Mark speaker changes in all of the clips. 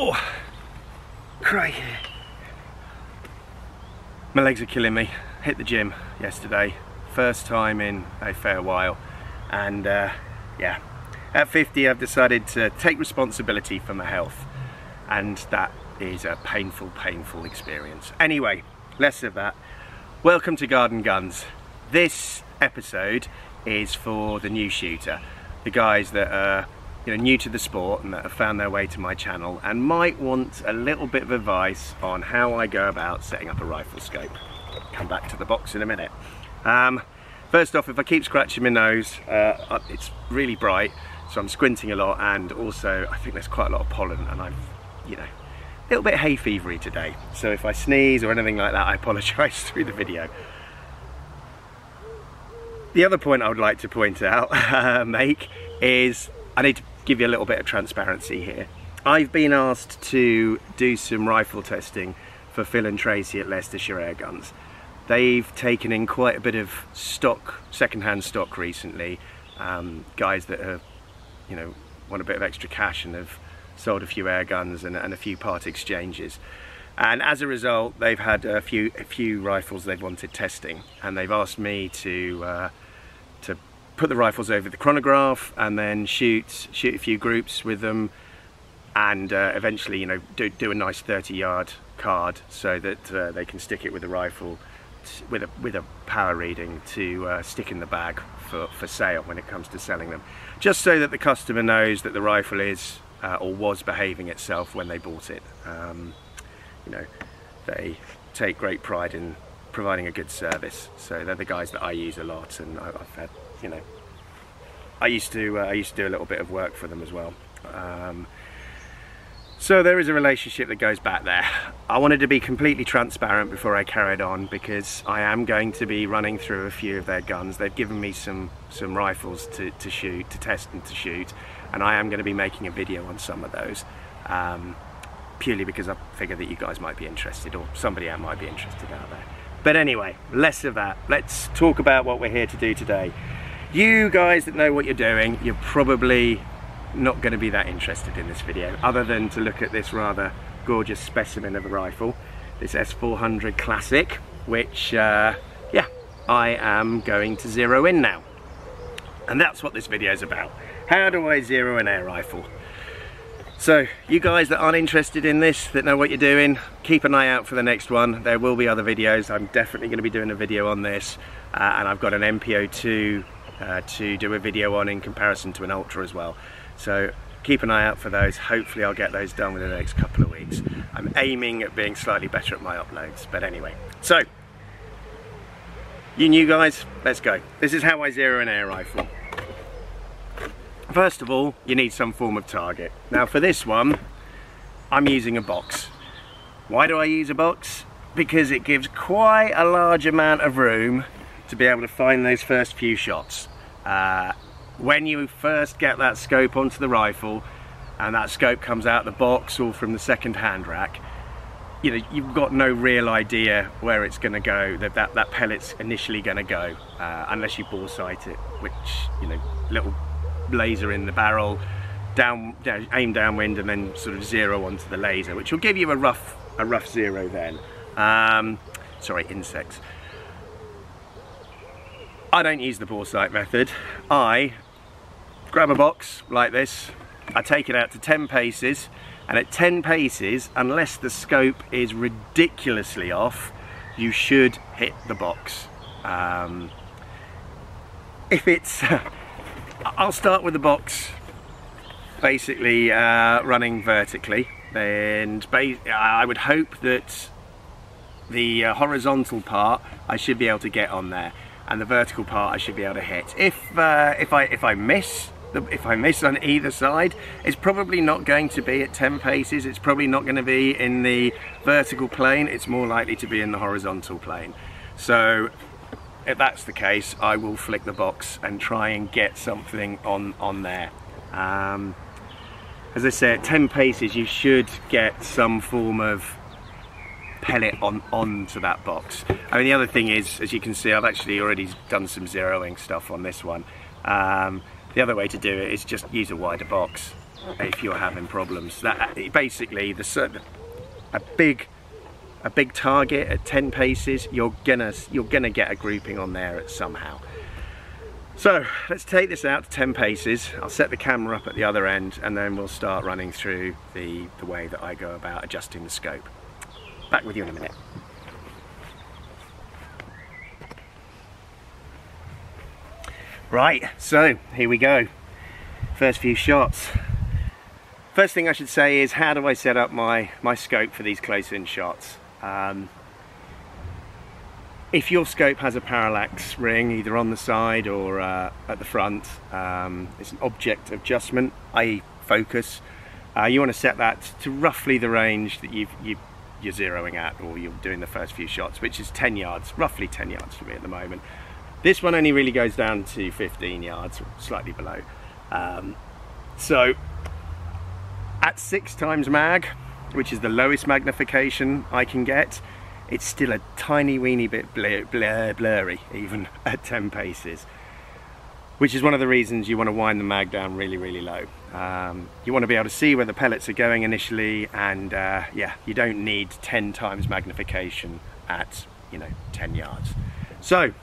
Speaker 1: Oh, crikey. My legs are killing me. Hit the gym yesterday. First time in a fair while. And yeah, at 50 I've decided to take responsibility for my health. And that is a painful, painful experience. Anyway, less of that. Welcome to Garden Guns. This episode is for the new shooter. The guys that are new to the sport and that have found their way to my channel and might want a little bit of advice on how I go about setting up a rifle scope. Come back to the box in a minute. First off, if I keep scratching my nose, it's really bright, so I'm squinting a lot, and also I think there's quite a lot of pollen and I'm, a little bit hay fevery today. So if I sneeze or anything like that, I apologise through the video. The other point I would like to point out, make, is I need to give you a little bit of transparency here. I've been asked to do some rifle testing for Phil and Tracey at Leicestershire Airguns. They've taken in quite a bit of stock, second-hand stock recently. Guys that have, want a bit of extra cash and have sold a few air guns and a few part exchanges. And as a result, they've had a few rifles they've wanted testing, and they've asked me to put the rifles over the chronograph and then shoot a few groups with them, and eventually do a nice 30-yard card so that they can stick it with the rifle with a power reading to stick in the bag for sale when it comes to selling them, just so that the customer knows that the rifle is or was behaving itself when they bought it. They take great pride in providing a good service, so they're the guys that I use a lot, and I've had, I used to do a little bit of work for them as well. So there is a relationship that goes back there. I wanted to be completely transparent before I carried on, because I am going to be running through a few of their guns. They've given me some rifles to shoot, to test and to shoot, and I am going to be making a video on some of those, purely because I figure that you guys might be interested, or somebody out might be interested out there. But anyway, less of that. Let's talk about what we're here to do today. You guys that know what you're doing, you're probably not going to be that interested in this video, other than to look at this rather gorgeous specimen of a rifle, this S400 Classic, which yeah, I am going to zero in now. And that's what this video is about. How do I zero an air rifle? So you guys that aren't interested in this, that know what you're doing, keep an eye out for the next one. There will be other videos. I'm definitely going to be doing a video on this, and I've got an MPO2 to do a video on in comparison to an Ultra as well. So keep an eye out for those. Hopefully I'll get those done within the next couple of weeks. I'm aiming at being slightly better at my uploads, but anyway. So, you new guys, let's go. This is how I zero an air rifle. First of all, you need some form of target. Now for this one, I'm using a box. Why do I use a box? Because it gives quite a large amount of room to be able to find those first few shots. When you first get that scope onto the rifle, and that scope comes out the box or from the second-hand rack, you've got no real idea where it's going to go, that pellet's initially going to go, unless you bore sight it, which, little laser in the barrel, aim downwind, and then sort of zero onto the laser, which will give you a rough zero then. Sorry, insects. I don't use the bore sight method. I grab a box like this, I take it out to 10 paces, and at 10 paces, unless the scope is ridiculously off, you should hit the box. If it's, I'll start with the box basically running vertically, and I would hope that the horizontal part I should be able to get on there, and the vertical part I should be able to hit. If I miss on either side, it's probably not going to be at 10 paces. It's probably not going to be in the vertical plane. It's more likely to be in the horizontal plane. So if that's the case, I will flick the box and try and get something on there. As I say, at 10 paces you should get some form of pellet onto that box. I mean, the other thing is, as you can see, I've actually already done some zeroing stuff on this one. The other way to do it is just use a wider box. if you're having problems. That basically a big target at 10 paces, you're gonna get a grouping on there somehow. So let's take this out to 10 paces. I'll set the camera up at the other end, and then we'll start running through the way that I go about adjusting the scope. Back with you in a minute. Right, so here we go. First few shots. First thing I should say is, how do I set up my scope for these close-in shots? If your scope has a parallax ring either on the side or at the front, it's an object adjustment, i.e. focus. You want to set that to roughly the range that you're zeroing at, or you're doing the first few shots, which is 10 yards, roughly 10 yards for me at the moment. This one only really goes down to 15 yards, or slightly below. So at 6 times mag, which is the lowest magnification I can get, it's still a tiny weeny bit blurry, even at 10 paces. Which is one of the reasons you want to wind the mag down really, really low. You want to be able to see where the pellets are going initially, and yeah, you don't need 10 times magnification at, 10 yards. So,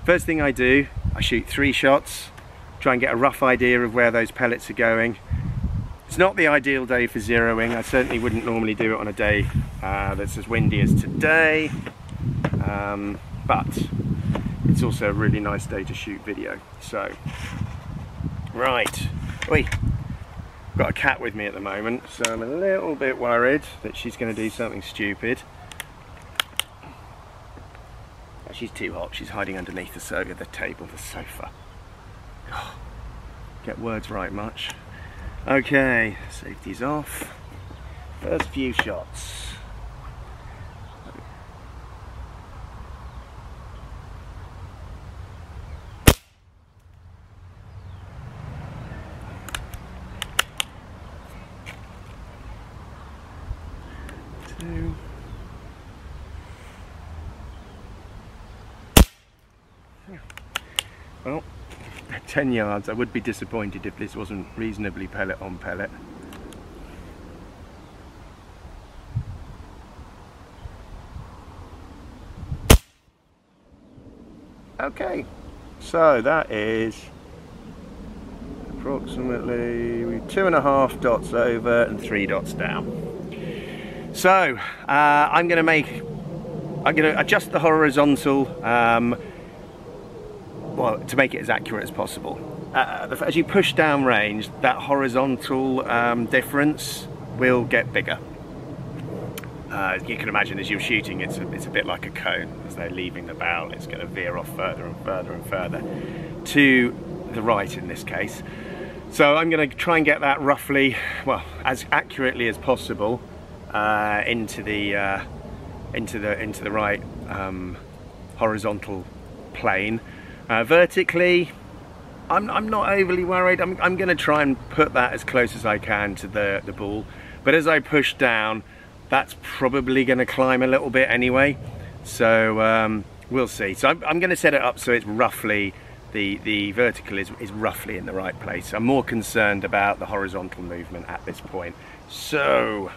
Speaker 1: first thing I do, I shoot 3 shots, try and get a rough idea of where those pellets are going. It's not the ideal day for zeroing. I certainly wouldn't normally do it on a day that's as windy as today, but it's also a really nice day to shoot video. So, right, oi, got a cat with me at the moment, so I'm a little bit worried that she's going to do something stupid. She's too hot. She's hiding underneath the table, the sofa. Oh, get words right much. Okay, safety's off. First few shots. Two. Well, at 10 yards, I would be disappointed if this wasn't reasonably pellet on pellet. Okay, so that is approximately 2.5 dots over and 3 dots down. So I'm going to adjust the horizontal well, to make it as accurate as possible. As you push down range, that horizontal difference will get bigger. You can imagine as you're shooting, it's a bit like a cone. As they're leaving the barrel, it's going to veer off further and further and further to the right in this case. So I'm going to try and get that roughly, well, as accurately as possible into the right horizontal plane. Vertically, I'm not overly worried. I'm going to try and put that as close as I can to the ball, but as I push down, that's probably going to climb a little bit anyway, so we'll see. So I'm going to set it up so it's roughly, the vertical is roughly in the right place. I'm more concerned about the horizontal movement at this point. So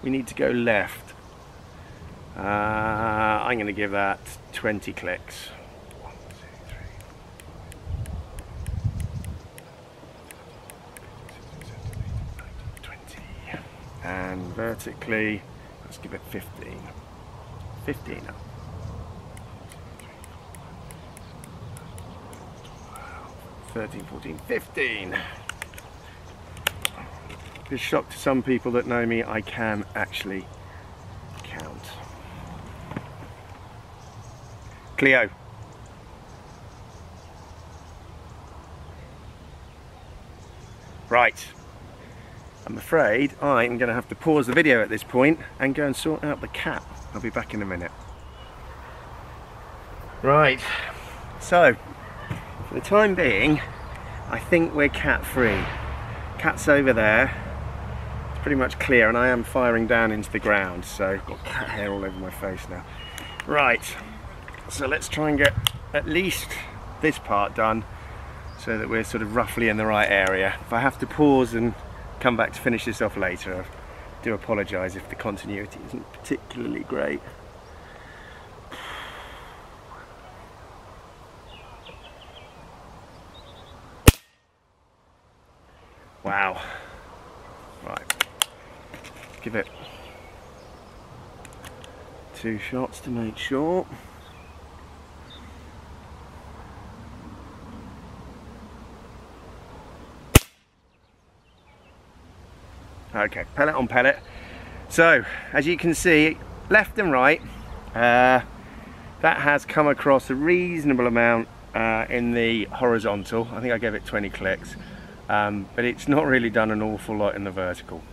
Speaker 1: we need to go left. I'm going to give that 20 clicks. 1, 2, 3, 20. And vertically, let's give it 15. 15 now. 13, 14, 15. It's a shock to some people that know me, I can actually count. Cleo. Right. I'm afraid I'm going to have to pause the video at this point and go and sort out the cat. I'll be back in a minute. Right. So, for the time being, I think we're cat free. Cat's over there. It's pretty much clear, and I am firing down into the ground, so I've got cat hair all over my face now. Right, so let's try and get at least this part done so that we're sort of roughly in the right area. If I have to pause and come back to finish this off later. I do apologise if the continuity isn't particularly great. Wow. Right. Give it 2 shots to make sure. Okay, pellet on pellet. So, as you can see, left and right, that has come across a reasonable amount in the horizontal. I think I gave it 20 clicks, but it's not really done an awful lot in the vertical.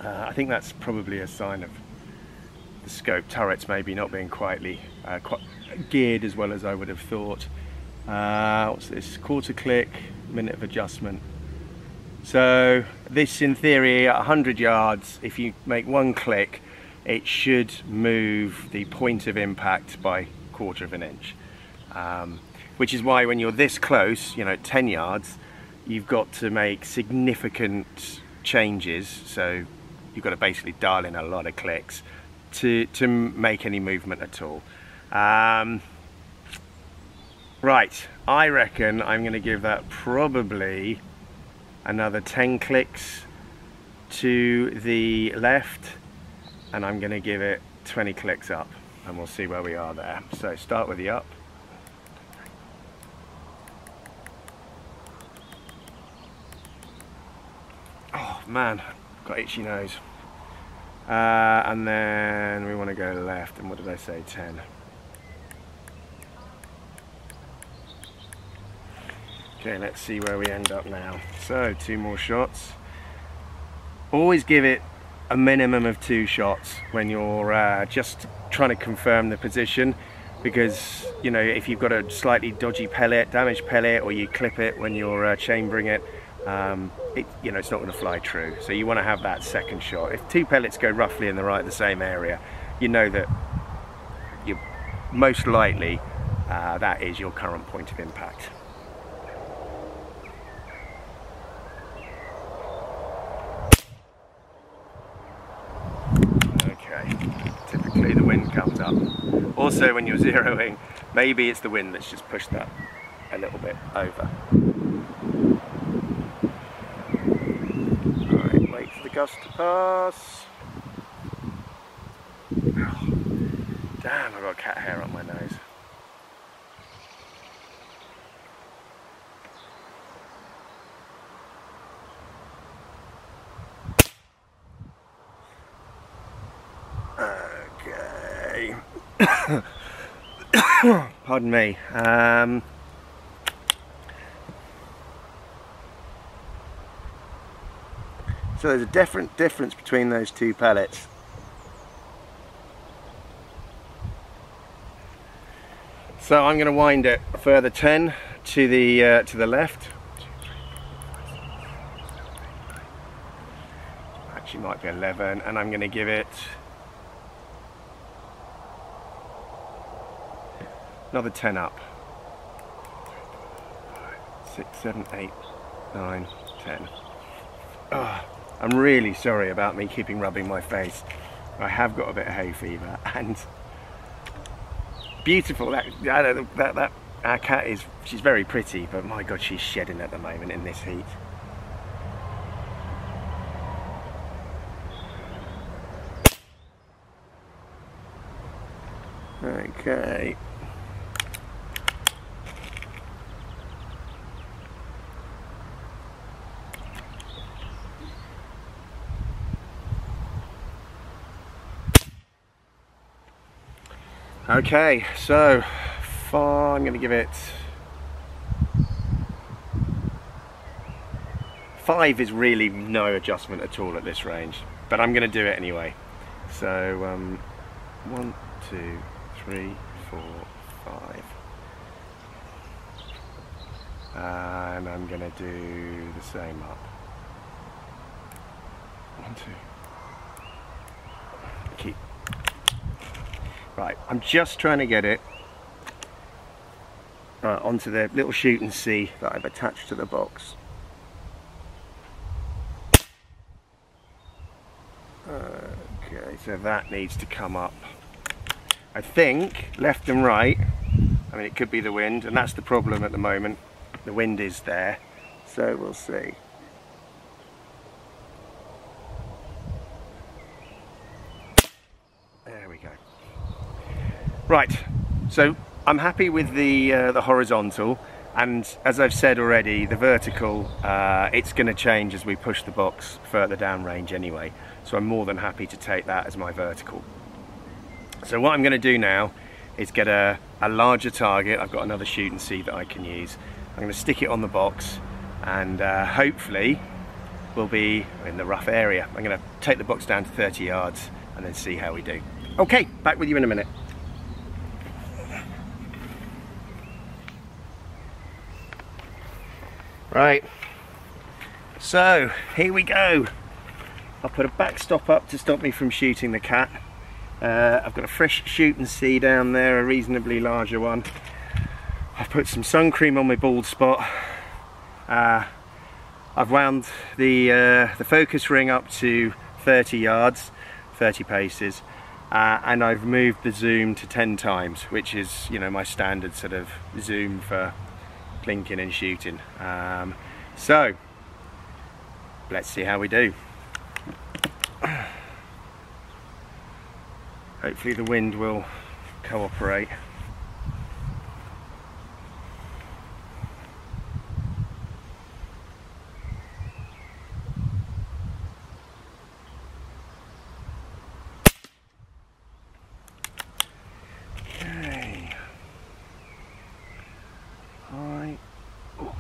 Speaker 1: I think that's probably a sign of the scope turrets maybe not being quite geared as well as I would have thought. What's this? Quarter click, minute of adjustment. So this, in theory, at 100 yards, if you make 1 click, it should move the point of impact by 1/4 of an inch. Which is why when you're this close, you know, 10 yards, you've got to make significant changes. So you've got to basically dial in a lot of clicks to make any movement at all. Right, I reckon I'm going to give that probably another 10 clicks to the left, and I'm going to give it 20 clicks up, and we'll see where we are there. So start with the up. Oh man, got itchy nose. And then we want to go left, and what did I say, 10. Okay, let's see where we end up now. So 2 more shots. Always give it a minimum of 2 shots when you're just trying to confirm the position, because you know, if you've got a slightly dodgy pellet, damaged pellet, or you clip it when you're chambering it, you know, it's not going to fly true. So you want to have that second shot. If 2 pellets go roughly in the same area, you know that you most likely that is your current point of impact. Typically the wind comes up. Also, when you're zeroing, maybe it's the wind that's just pushed that a little bit over. Alright, wait for the gust to pass. Oh, damn, I've got cat hair on my nose. Pardon me. So there's a difference between those 2 pellets. So I'm going to wind it a further 10 to the left. Actually, might be 11, and I'm going to give it another 10 up. 6, 7, 8, 9, 10. Oh, I'm really sorry about me keeping rubbing my face. I have got a bit of hay fever, and beautiful. Our cat is, she's very pretty, but my God, she's shedding at the moment in this heat. Okay. Okay, so far I'm going to give it 5. Is really no adjustment at all at this range, but I'm going to do it anyway. So 1, 2, 3, 4, 5, and I'm going to do the same up. 1, 2. Keep. Right, I'm just trying to get it onto the little shoot and see that I've attached to the box. Okay, so that needs to come up. I think left and right. I mean, it could be the wind, and that's the problem at the moment. The wind is there, so we'll see. There we go. Right, so I'm happy with the horizontal, and as I've said already, the vertical, it's going to change as we push the box further down range anyway, so I'm more than happy to take that as my vertical. So what I'm going to do now is get a larger target. I've got another shoot and see that I can use. I'm going to stick it on the box, and hopefully we'll be in the rough area. I'm going to take the box down to 30 yards and then see how we do. Okay, back with you in a minute. Right, so here we go. I'll put a backstop up to stop me from shooting the cat. I've got a fresh shoot and see down there, a reasonably larger one. I've put some sun cream on my bald spot. I've wound the focus ring up to 30 yards, 30 paces, and I've moved the zoom to 10 times, which is, you know, my standard sort of zoom for clinking and shooting. So let's see how we do. Hopefully the wind will cooperate. Okay. Right. Oh.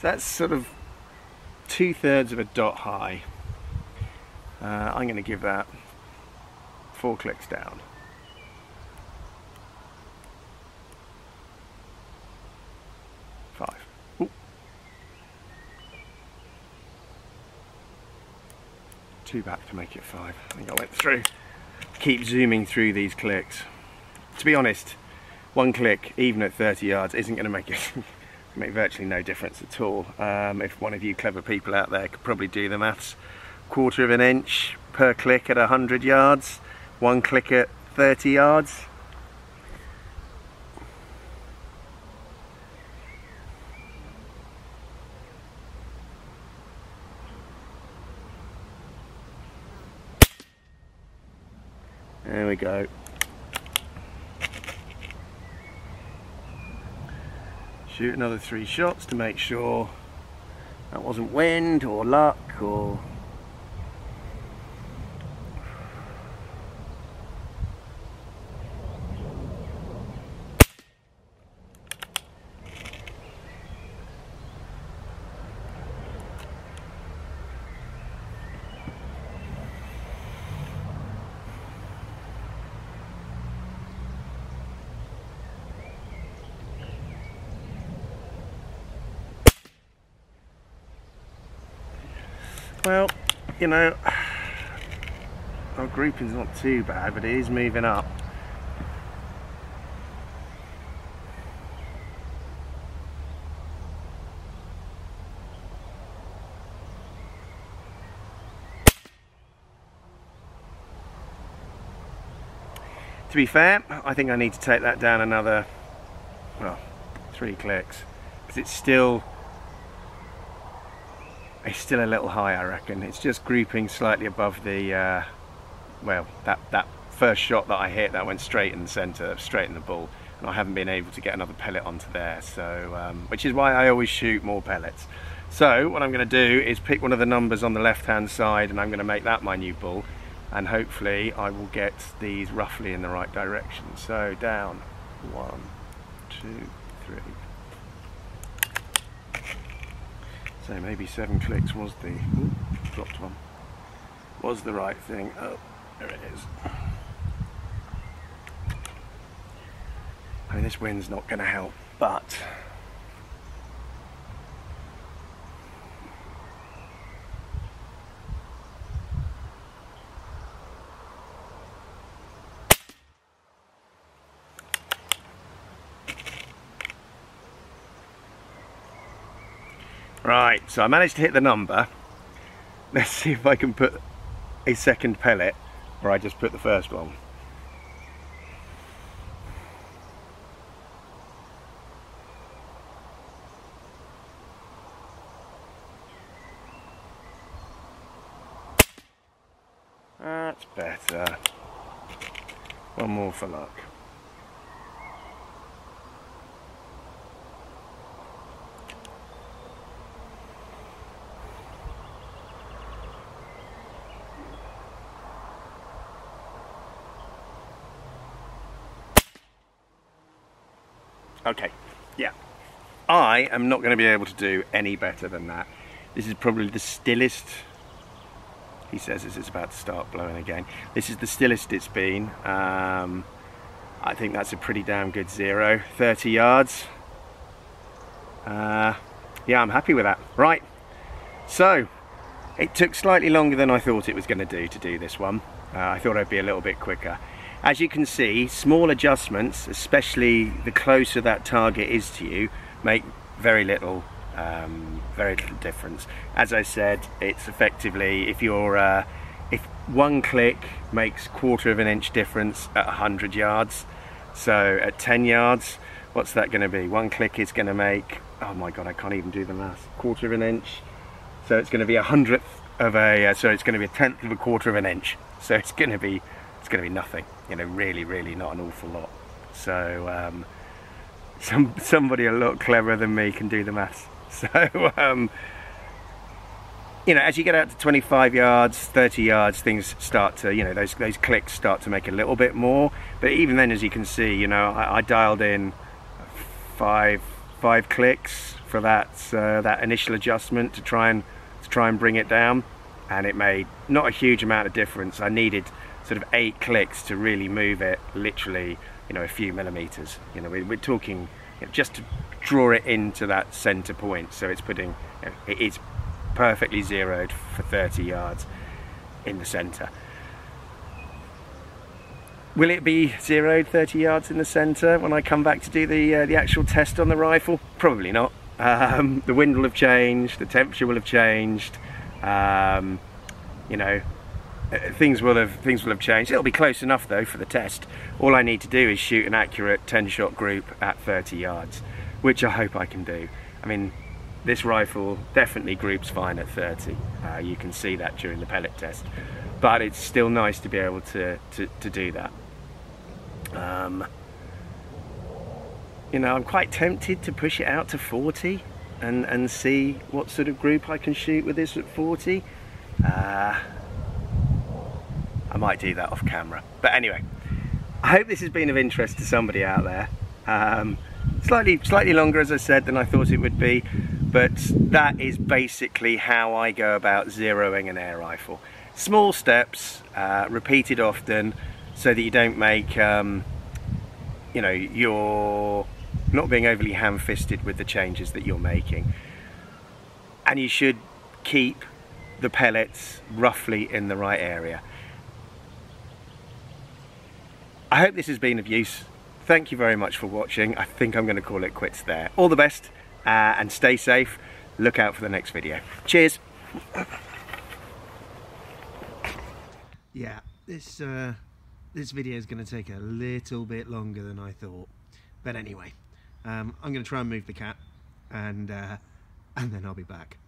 Speaker 1: That's sort of 2/3 of a dot high. I'm going to give that 4 clicks down. Five. Ooh. 2 back to make it 5. I think I went through. Keep zooming through these clicks. To be honest, 1 click, even at 30 yards, isn't going to make it make virtually no difference at all. If one of you clever people out there could probably do the maths, 1/4 of an inch per click at 100 yards, 1 click at 30 yards. There we go. Shoot another 3 shots to make sure that wasn't wind or luck or... Well, you know, our grouping's not too bad, but it is moving up. To be fair, I think I need to take that down another, well, 3 clicks, because it's still a little high, I reckon. It's just grouping slightly above the, well, that first shot that I hit, that went straight in the centre, straight in the ball, and I haven't been able to get another pellet onto there, so, which is why I always shoot more pellets. So what I'm going to do is pick one of the numbers on the left hand side, and I'm going to make that my new ball, and hopefully I will get these roughly in the right direction. So down, 1, 2, 3. So maybe 7 clicks was the, ooh, dropped one, was the right thing. Oh, there it is. I mean, this wind's not going to help, but right, so I managed to hit the number. Let's see if I can put a second pellet, or I just put the first one. That's better. One more for luck. Okay, yeah, I am not going to be able to do any better than that. This is probably the stillest, he says as it's about to start blowing again, this is the stillest it's been. I think that's a pretty damn good 0, 30 yards. Yeah, I'm happy with that. Right, so it took slightly longer than I thought it was going to do this one. I thought I'd be a little bit quicker. As you can see, small adjustments, especially the closer that target is to you, make very little difference. As I said, it's effectively, if you're if 1 click makes 1/4 of an inch difference at 100 yards, so at 10 yards, what's that going to be? 1 click is going to make, oh my god, I can't even do the math. 1/4 of an inch, so it's going to be 1/100th of a, so it's going to be 1/10 of a 1/4 of an inch. So it's going to be nothing, you know, really not an awful lot. So somebody a lot cleverer than me can do the maths. So you know, as you get out to 25 yards, 30 yards, things start to, you know, those clicks start to make a little bit more. But even then, as you can see, you know, I dialed in five clicks for that initial adjustment to try and bring it down, and it made not a huge amount of difference. I needed sort of 8 clicks to really move it, literally, you know, a few millimeters. You know, we're talking, you know, just to draw it into that center point, so it's putting, you know, it is perfectly zeroed for 30 yards in the center. Will it be zeroed 30 yards in the center when I come back to do the actual test on the rifle? Probably not. The wind will have changed, the temperature will have changed, you know, things will have changed. It'll be close enough though for the test. All I need to do is shoot an accurate 10-shot group at 30 yards, which I hope I can do. I mean, this rifle definitely groups fine at 30. You can see that during the pellet test, but it's still nice to be able to do that. You know, I'm quite tempted to push it out to 40 and see what sort of group I can shoot with this at 40. I might do that off camera, but anyway, I hope this has been of interest to somebody out there. Slightly longer, as I said, than I thought it would be, but that is basically how I go about zeroing an air rifle. Small steps, repeated often, so that you don't make, you know, you're not being overly ham-fisted with the changes that you're making. And you should keep the pellets roughly in the right area. I hope this has been of use. Thank you very much for watching. I think I'm going to call it quits there. All the best, and stay safe. Look out for the next video. Cheers. Yeah, this video is going to take a little bit longer than I thought. But anyway, I'm going to try and move the cat, and then I'll be back.